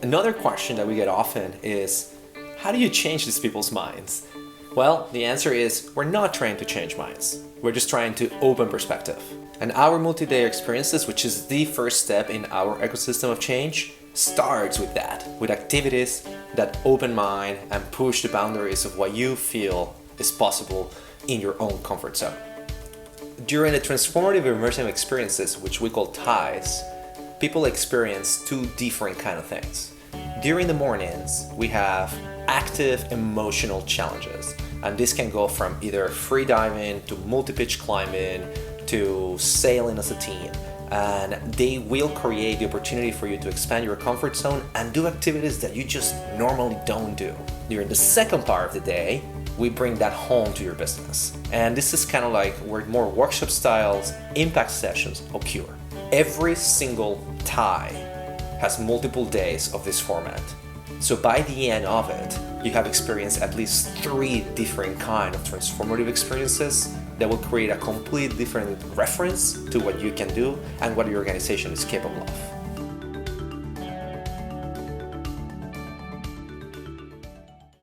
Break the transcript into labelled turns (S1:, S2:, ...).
S1: Another question that we get often is, how do you change these people's minds? Well, the answer is we're not trying to change minds. We're just trying to open perspective. And our multi-day experiences, which is the first step in our ecosystem of change, starts with that, with activities that open mind and push the boundaries of what you feel is possible in your own comfort zone. During the transformative immersive experiences, which we call ties, people experience two different kind of things. During the mornings, we have active emotional challenges, and this can go from either free diving to multi-pitch climbing to sailing as a team, and they will create the opportunity for you to expand your comfort zone and do activities that you just normally don't do. During the second part of the day, we bring that home to your business, and this is kind of like where more workshop styles, impact sessions occur. Every single tie has multiple days of this format. So by the end of it, you have experienced at least 3 different kind of transformative experiences that will create a complete different reference to what you can do and what your organization is capable of.